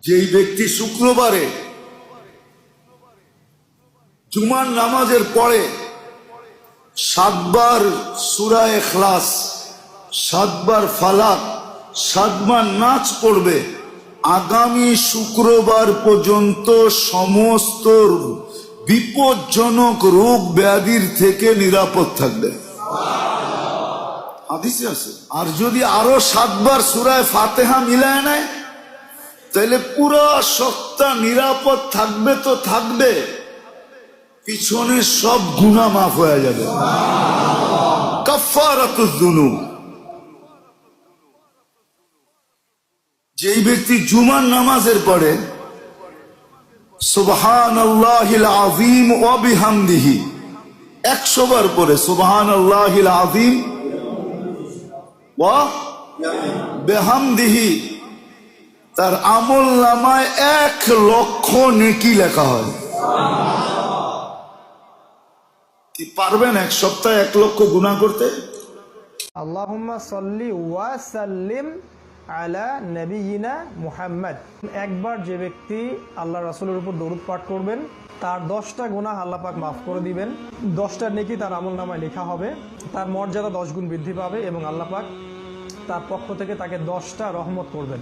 যেই ব্যক্তি শুক্রবারে জুমার নামাজের পরে 7 বার সূরা ইখলাস, 7 বার ফালাক, 7 বার নাচ পড়বে, আগামী শুক্রবার পর্যন্ত সমস্ত বিপজ্জনক রোগ ব্যাধির থেকে নিরাপদ থাকবে। হাদিসে আছে। আর যদি আরো 7 বার সূরা ফাতিহা মিলায় নেয় তাহলে পুরো সপ্তাহ নিরাপদ থাকবে। তো থাকবে, পিছনে সব গুনাহ মাফ হয়ে যাবে। কাফারাতুজ যুনুব। যেই ব্যক্তি জুমার নামাজের পরে সুবহানাল্লাহিল আযীম ওয়া বিহামদিহি 100 বার পরে সুবহানাল্লাহিল আযীম ওয়া বিহামদিহি, তার আমল নামায় 1 লক্ষ নেকি লেখা হয়। কি পারবেন এক সপ্তাহে 1 লক্ষ গুনাহ করতে? আল্লাহুম্মা সাল্লি ওয়া সাল্লিম আলা নবিয়িনা মুহাম্মদ। একবার যে ব্যক্তি আল্লাহ রাসূলের উপর দরুদ পাঠ করবেন তার 10টা গুনাহ আল্লাহ পাক মাফ করে দিবেন, 10টা নেকি তার আমলনামায় লেখা হবে, তার মর্যাদা 10 গুণ বৃদ্ধি পাবে এবং আল্লাহ পাক তার পক্ষ থেকে তাকে 10টা রহমত করবেন।